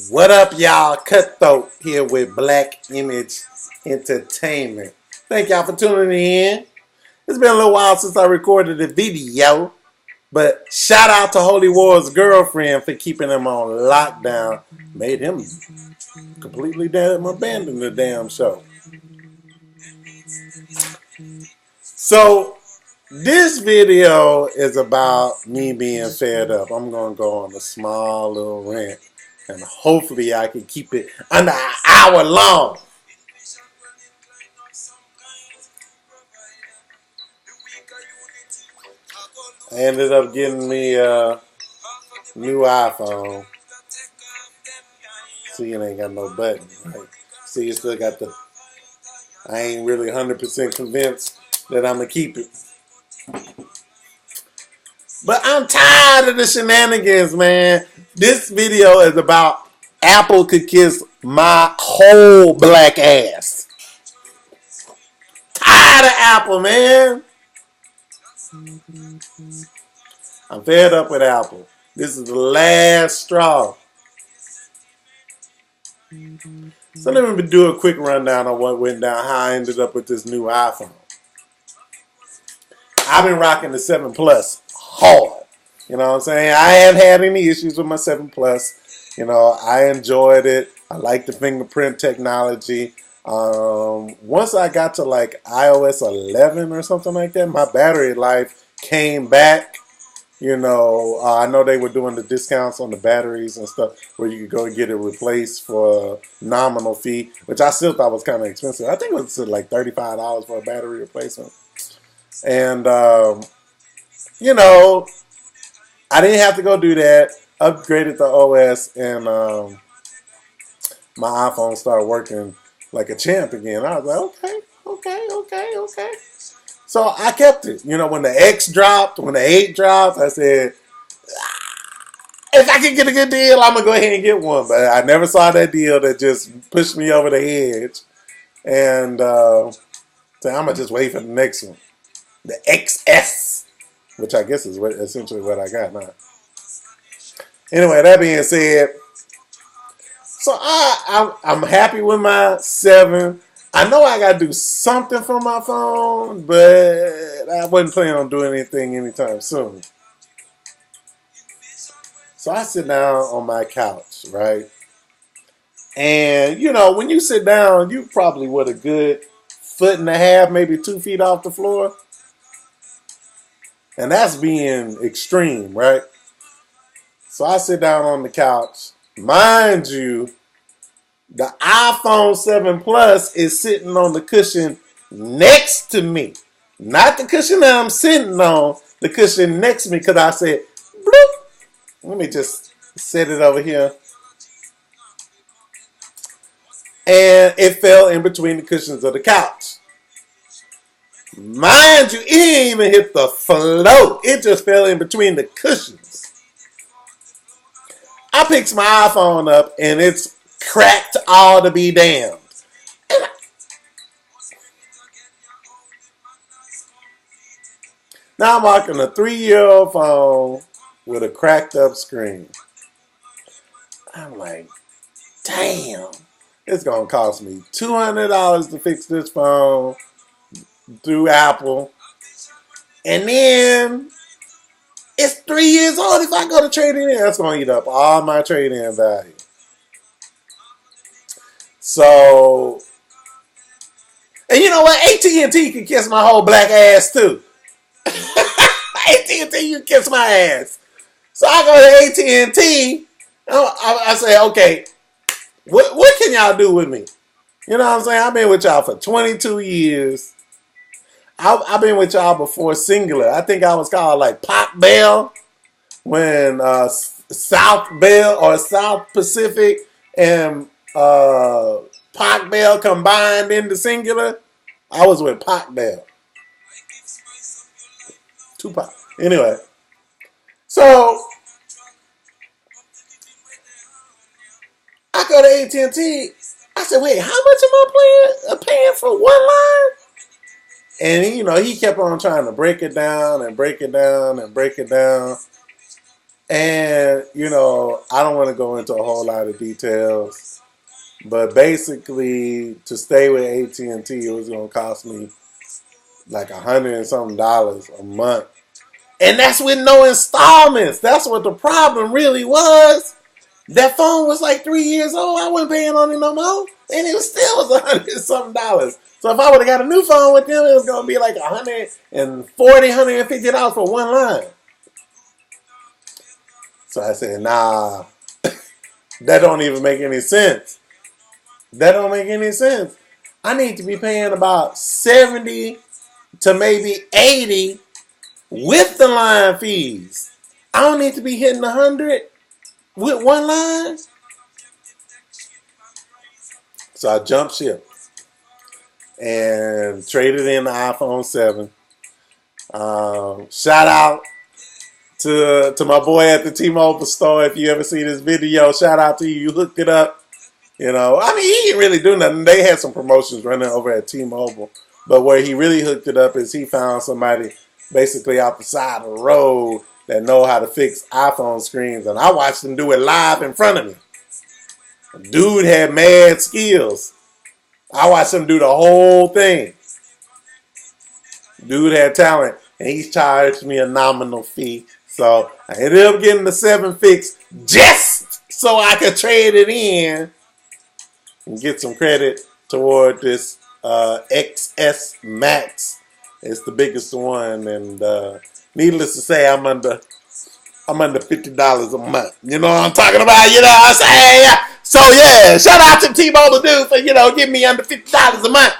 What up, y'all? Cutthroat here with Black Image Entertainment. Thank y'all for tuning in. It's been a little while since I recorded a video, but shout out to Holywar's girlfriend for keeping him on lockdown. Made him completely abandon the damn show. So, this video is about me being fed up. I'm going to go on a small little rant, and hopefully I can keep it under an hour long. I ended up getting me a new iPhone. See, it ain't got no button. Right? See, it still got the... I ain't really 100% convinced that I'm going to keep it. But I'm tired of the shenanigans, man. This video is about Apple could kiss my whole black ass. Tired of Apple, man. I'm fed up with Apple. This is the last straw. So let me do a quick rundown on what went down, how I ended up with this new iPhone. I've been rocking the 7 Plus hard. You know what I'm saying? I haven't had any issues with my 7 Plus. You know, I enjoyed it. I like the fingerprint technology. Once I got to like iOS 11 or something like that, my battery life came back. You know, I know they were doing the discounts on the batteries and stuff where you could go and get it replaced for a nominal fee, which I still thought was kind of expensive. I think it was like $35 for a battery replacement. And, you know, I didn't have to go do that. Upgraded the OS, and my iPhone started working like a champ again. I was like, okay. So I kept it. You know, when the X dropped, when the 8 dropped, I said, if I can get a good deal, I'm going to go ahead and get one. But I never saw that deal that just pushed me over the edge. And so I'm going to just wait for the next one. The XS, which I guess is essentially what I got now. Anyway, that being said, so I'm happy with my 7. I know I got to do something for my phone, but I wasn't planning on doing anything anytime soon. So I sit down on my couch, right? And, you know, when you sit down, you probably with a good 1.5 feet, maybe 2 feet off the floor. And that's being extreme, right? So I sit down on the couch. Mind you, the iPhone 7 Plus is sitting on the cushion next to me. Not the cushion that I'm sitting on, the cushion next to me, because I said, bloop. Let me just set it over here. And it fell in between the cushions of the couch. Mind you, it didn't even hit the floor. It just fell in between the cushions. I picked my iPhone up, and it's cracked all to be damned. Now I'm rocking a 3-year-old phone with a cracked up screen. I'm like, damn, it's going to cost me $200 to fix this phone through Apple. And then it's 3 years old. If I go to trade it in, that's going to eat up all my trade-in value. So, and you know what? AT&T can kiss my whole black ass too. AT&T, you kiss my ass. So I go to AT&T. I say, okay, what can y'all do with me? You know what I'm saying? I've been with y'all for 22 years. I've been with y'all before Singular. I think I was called like Pop Bell when South Bell or South Pacific and Pac Bell combined into Singular. I was with Pac Bell. Tupac. Anyway. So I go to AT&T. I said, wait, how much am I paying for one line? And you know, he kept on trying to break it down and break it down and break it down. And, you know, I don't want to go into a whole lot of details, but basically to stay with AT&T, it was going to cost me like $100 and something a month. And that's with no installments. That's what the problem really was. That phone was like 3 years old. I wasn't paying on it no more. And it was still was $100 and something. So if I would have got a new phone with them, it was going to be like $150 for one line. So I said, nah, that don't even make any sense. That don't make any sense. I need to be paying about 70 to maybe 80 with the line fees. I don't need to be hitting 100 with one line. So I jumped ship and traded in the iPhone 7. Shout out to my boy at the T-Mobile store. If you ever see this video, shout out to you. You hooked it up. You know, I mean, he didn't really do nothing. They had some promotions running over at T-Mobile. But where he really hooked it up is he found somebody basically out the side of the road that know how to fix iPhone screens. And I watched him do it live in front of me. Dude had mad skills. I watched him do the whole thing. Dude had talent. And he charged me a nominal fee. So I ended up getting the 7 fixed just so I could trade it in and get some credit toward this XS Max. It's the biggest one, and needless to say, I'm under $50 a month. You know what I'm talking about? You know what I'm saying? So yeah, shout out to T-Mobile dude for giving me under $50 a month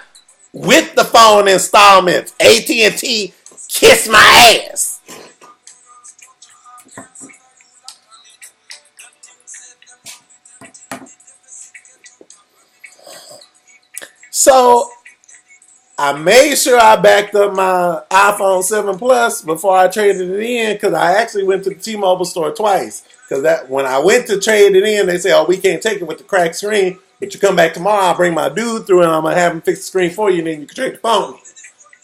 with the phone installments. AT&T, kiss my ass. So I made sure I backed up my iPhone 7 Plus before I traded it in, because I actually went to the T-Mobile store twice. Because that when I went to trade it in, they said, "Oh, we can't take it with the cracked screen, but you come back tomorrow, I'll bring my dude through and I'm gonna have him fix the screen for you, and then you can trade the phone."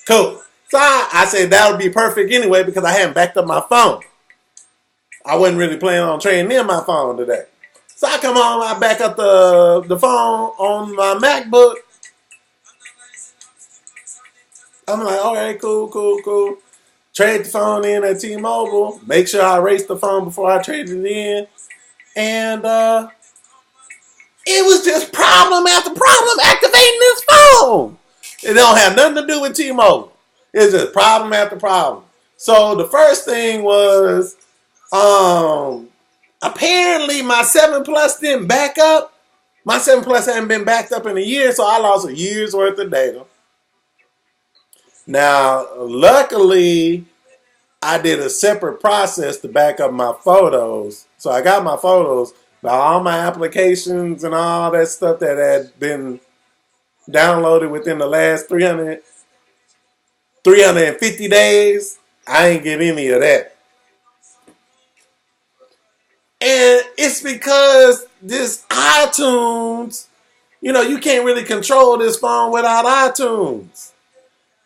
Cool. So I said that would be perfect anyway because I hadn't backed up my phone. I wasn't really planning on trading in my phone today. So I come home, I back up the phone on my MacBook. I'm like, okay, cool. Trade the phone in at T-Mobile. Make sure I erase the phone before I trade it in. And it was just problem after problem activating this phone. It don't have nothing to do with T-Mobile. It's just problem after problem. So the first thing was, apparently my 7 Plus didn't back up. My 7 Plus hadn't been backed up in a year, so I lost a year's worth of data. Now, luckily, I did a separate process to back up my photos. So I got my photos, but all my applications and all that stuff that had been downloaded within the last 350 days, I ain't get any of that. And it's because this iTunes, you can't really control this phone without iTunes.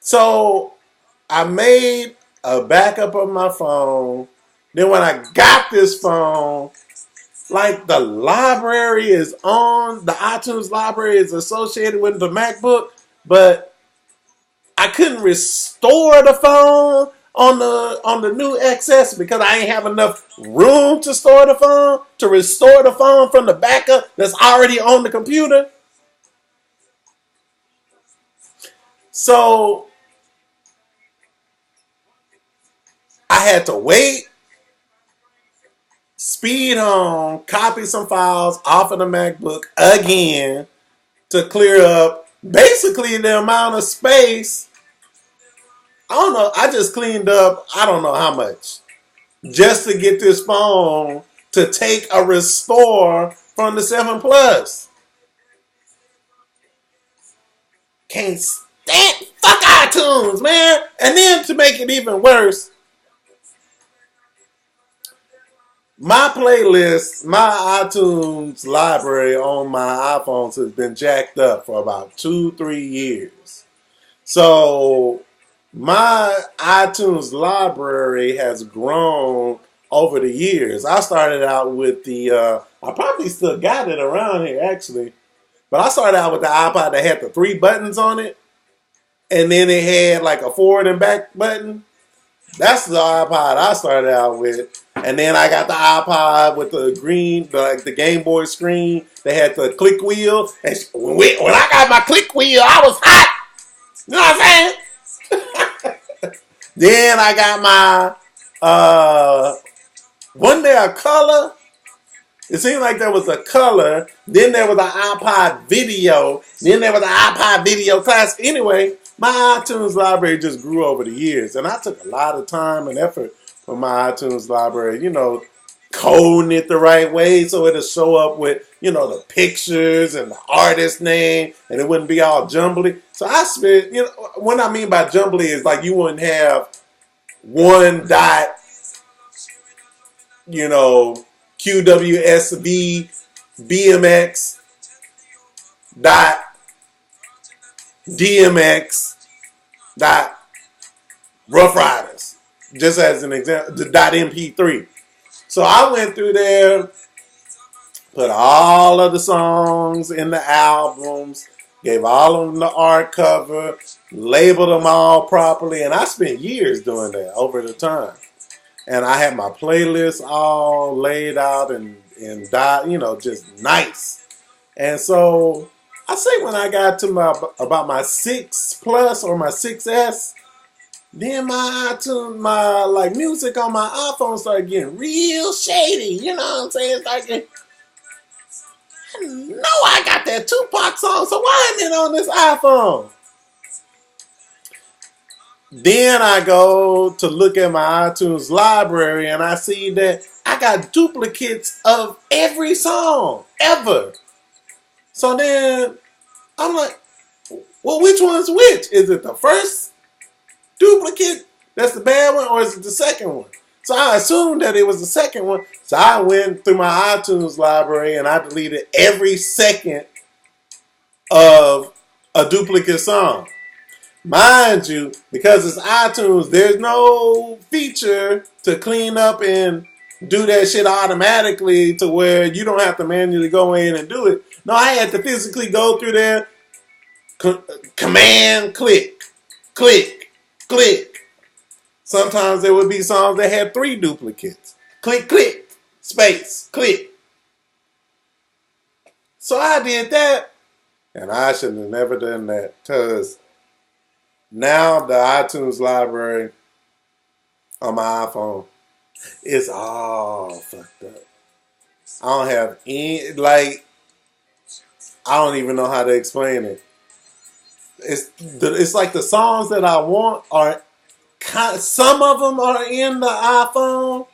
So I made a backup of my phone. Then when I got this phone, like the library is on, the iTunes library is associated with the MacBook, but I couldn't restore the phone on the new XS because I ain't have enough room to store the phone, to restore the phone from the backup that's already on the computer. So I had to wait, speed home, copy some files off of the MacBook again to clear up basically the amount of space. I don't know. I just cleaned up, I don't know how much, just to get this phone to take a restore from the 7 Plus. Can't stand, fuck iTunes, man. And then to make it even worse, my playlist, my iTunes library on my iPhones has been jacked up for about 2-3 years. So my iTunes library has grown over the years. I started out with I probably still got it around here actually, but I started out with the iPod that had the 3 buttons on it, and then it had like a forward and back button. That's the iPod I started out with. And then I got the iPod with the green, like the Game Boy screen. They had the click wheel. And when I got my click wheel, I was hot. You know what I'm saying? Then I got my, wasn't there a color? It seemed like there was a color. Then there was an iPod video. Then there was an iPod video classic. Anyway, my iTunes library just grew over the years. And I took a lot of time and effort for my iTunes library, coding it the right way so it'll show up with, the pictures and the artist name, and it wouldn't be all jumbly. So I spent, what I mean by jumbly is like you wouldn't have one dot, QWSV BMX dot DMX dot Rough Riders, just as an example, the dot MP3. So I went through there, put all of the songs in the albums, gave all of them the art cover, labeled them all properly, and I spent years doing that over the time. And I had my playlist all laid out and just nice. And so I say when I got to about my 6 Plus or my 6S, then my iTunes, my music on my iPhone started getting real shady. You know what I'm saying? I know I got that Tupac song, so why am I on this iPhone? Then I go to look at my iTunes library and I see that I got duplicates of every song ever. So then I'm like, well, which one's which? Is it the first duplicate that's the bad one, or is it the second one? So I assumed that it was the second one. So I went through my iTunes library and I deleted every second of a duplicate song. Mind you, because it's iTunes, there's no feature to clean up and do that shit automatically to where you don't have to manually go in and do it. No, I had to physically go through there, command, click, click, click. Sometimes there would be songs that had 3 duplicates. Click, click, space, click. So I did that, and I should have never done that, because now the iTunes library on my iPhone is all fucked up. I don't have any, I don't even know how to explain it. It's like the songs that I want are, some of them are in the iPhone,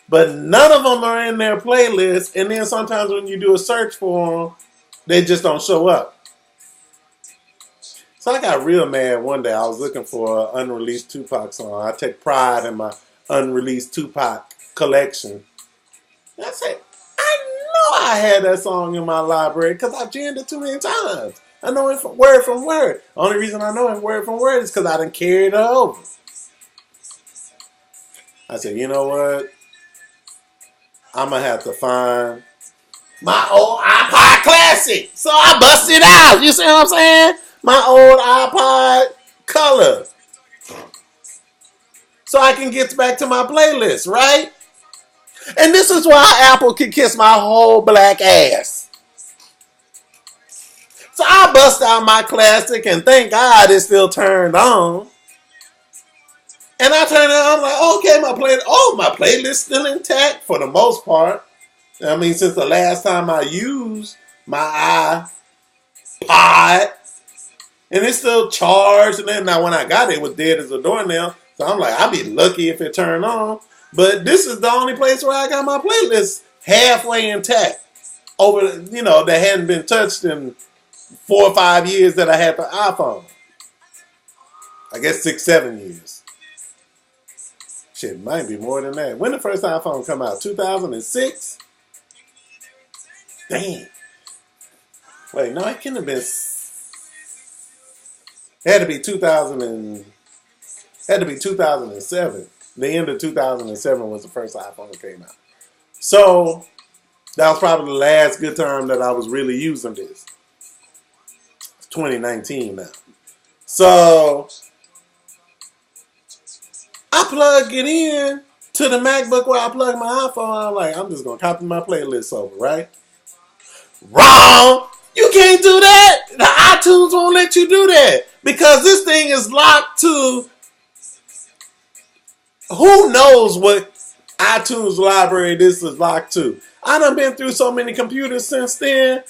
but none of them are in their playlist. And then sometimes when you do a search for them, they just don't show up. So I got real mad one day. I was looking for an unreleased Tupac song. I take pride in my unreleased Tupac collection. And I said, I know I had that song in my library because I jammed it too many times. I know it from word from word. The only reason I know it word from word is because I done carried it over. I said, you know what? I'm going to have to find my old iPod Classic. So I busted it out. You see what I'm saying? My old iPod Color. So I can get back to my playlist, right? And this is why Apple can kiss my whole black ass. So I bust out my classic and thank God it's still turned on. And I turn it on, I'm like, okay, my playlist still intact for the most part. I mean, since the last time I used my iPod, and it's still charged. And then now when I got it, it was dead as a doornail. So I'm like, I'd be lucky if it turned on. But this is the only place where I got my playlist halfway intact. That hadn't been touched in 4 or 5 years that I had the iPhone. I guess 6, 7 years. Shit, might be more than that. When did the first iPhone come out? 2006? Damn. Wait, no, it couldn't have been. It had to be 2007. The end of 2007 was the first iPhone that came out. So that was probably the last good time that I was really using this. It's 2019 now. So I plug it in to the MacBook where I plug my iPhone. I'm like, I'm just going to copy my playlist over, right? Wrong! You can't do that! The iTunes won't let you do that. Because this thing is locked to... Who knows what iTunes library this is locked to? I done been through so many computers since then.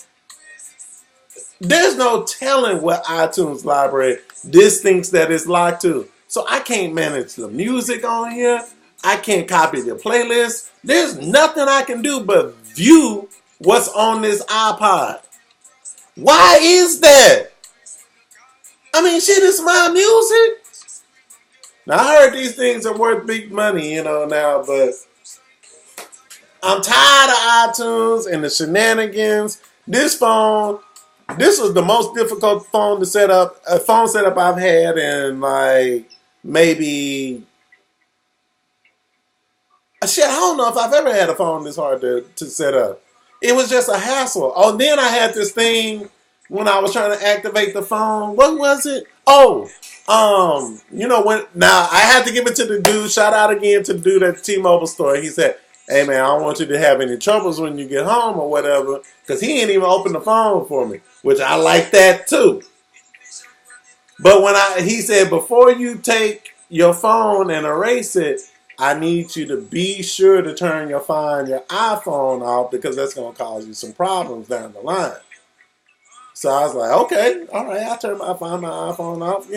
There's no telling what iTunes library this thinks that it's locked to. So I can't manage the music on here. I can't copy the playlist. There's nothing I can do but view what's on this iPod. Why is that? I mean, shit, it's my music. Now, I heard these things are worth big money, now, but I'm tired of iTunes and the shenanigans. This was the most difficult phone setup I've had in like maybe shit. I don't know if I've ever had a phone this hard to set up. It was just a hassle. Oh, then I had this thing when I was trying to activate the phone. What was it? Oh, now I had to give it to the dude. Shout out again to the dude at the T-Mobile store. He said, "Hey man, I don't want you to have any troubles when you get home or whatever," because he ain't even opened the phone for me, which I like that too. But he said, before you take your phone and erase it, I need you to be sure to turn your iPhone off, because that's going to cause you some problems down the line. So I was like, okay, all right, I'll turn my iPhone off,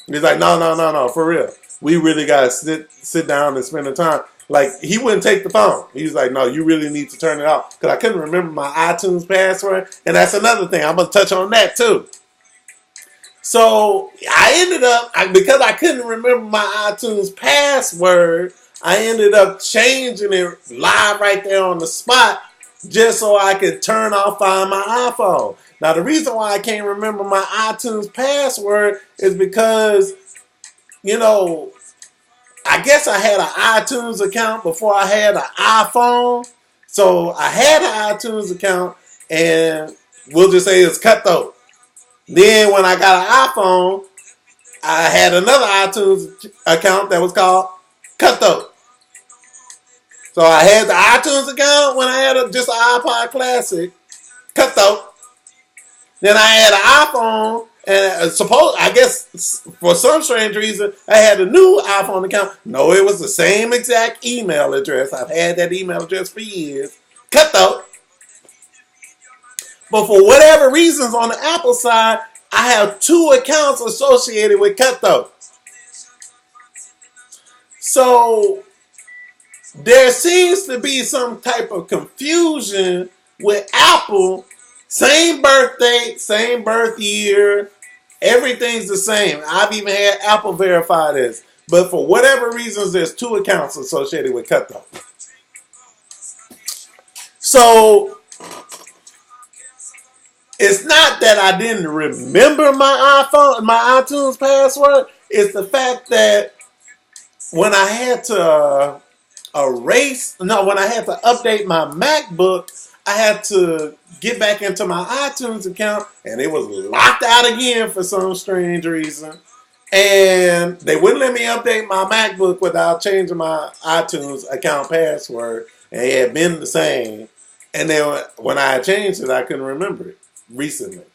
He's like, no, for real. We really got to sit down and spend the time. Like, he wouldn't take the phone. He was like, no, you really need to turn it off. Because I couldn't remember my iTunes password. And that's another thing. I'm going to touch on that too. So I ended up, because I couldn't remember my iTunes password, I ended up changing it live right there on the spot just so I could turn off Find My iPhone. Now, the reason why I can't remember my iTunes password is because, I guess I had an iTunes account before I had an iPhone. So I had an iTunes account, and we'll just say it's Cutthroat. Then when I got an iPhone, I had another iTunes account that was called Cutthroat. So I had the iTunes account when I had just an iPod Classic, Cutthroat. Then I had an iPhone, and I guess for some strange reason, I had a new iPhone account. No, it was the same exact email address. I've had that email address for years. Cutthroat. But for whatever reasons on the Apple side, I have two accounts associated with Cutthroat. So there seems to be some type of confusion with Apple. Same birth date, same birth year, everything's the same. I've even had Apple verify this. But for whatever reasons, there's two accounts associated with Cutthroat. So it's not that I didn't remember my iTunes password. It's the fact that when I had to when I had to update my MacBook, I had to get back into my iTunes account, and it was locked out again for some strange reason. And they wouldn't let me update my MacBook without changing my iTunes account password. And it had been the same. And then when I changed it, I couldn't remember it recently.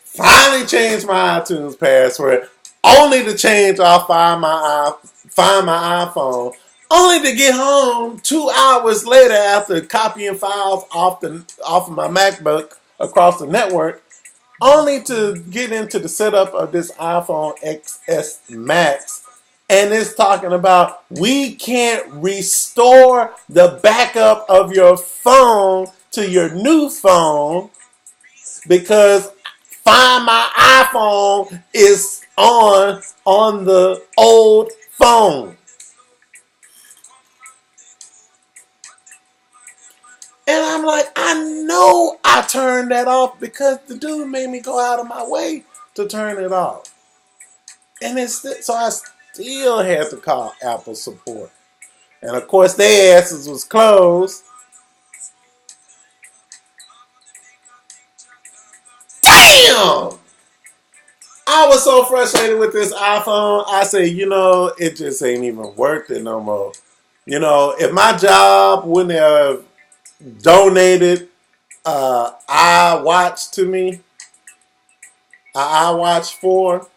Finally changed my iTunes password, only to change off Find My iPhone, only to get home 2 hours later after copying files off of my MacBook across the network, only to get into the setup of this iPhone XS Max. And it's talking about we can't restore the backup of your phone to your new phone because Find My iPhone is on the old phone. And I'm like, I know I turned that off because the dude made me go out of my way to turn it off. And still had to call Apple support. And of course, their asses was closed. Damn! I was so frustrated with this iPhone. I said, it just ain't even worth it no more. If my job wouldn't have donated iWatch to me, iWatch 4,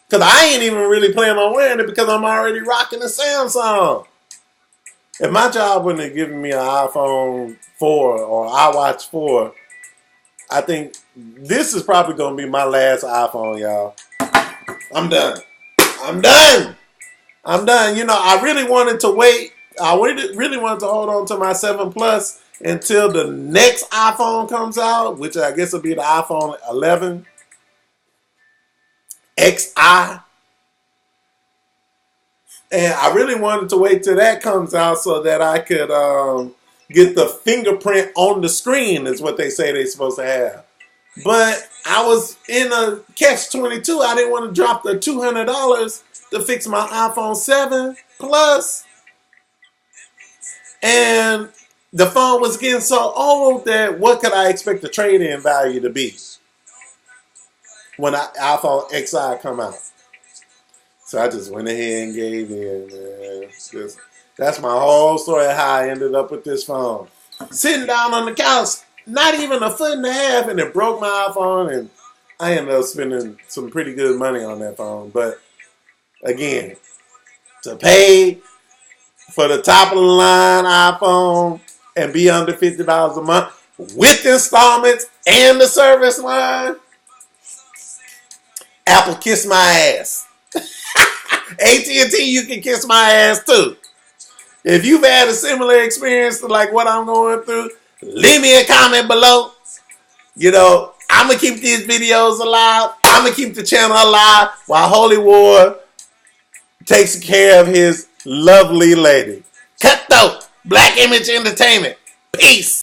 because I ain't even really planning on wearing it because I'm already rocking a Samsung. If my job wouldn't have given me an iPhone 4 or iWatch 4, I think this is probably going to be my last iPhone, y'all. I'm done. I really wanted to wait. I really wanted to hold on to my 7 Plus until the next iPhone comes out, which I guess will be the iPhone 11 XI. And I really wanted to wait till that comes out so that I could get the fingerprint on the screen, is what they say they're supposed to have. But I was in a catch-22. I didn't want to drop the $200 to fix my iPhone 7 Plus. And the phone was getting so old that what could I expect the trade-in value to be when iPhone XI come out? So I just went ahead and gave in, man. That's my whole story of how I ended up with this phone. Sitting down on the couch, not even a foot and a half, and it broke my iPhone, and I ended up spending some pretty good money on that phone. But again, to pay for the top of the line iPhone and be under $50 a month with installments and the service line, Apple kiss my ass. AT&T, you can kiss my ass too. If you've had a similar experience to like what I'm going through, leave me a comment below. I'm going to keep these videos alive. I'm going to keep the channel alive while Holywar takes care of his lovely lady. Cutthroat, Black Image Entertainment. Peace.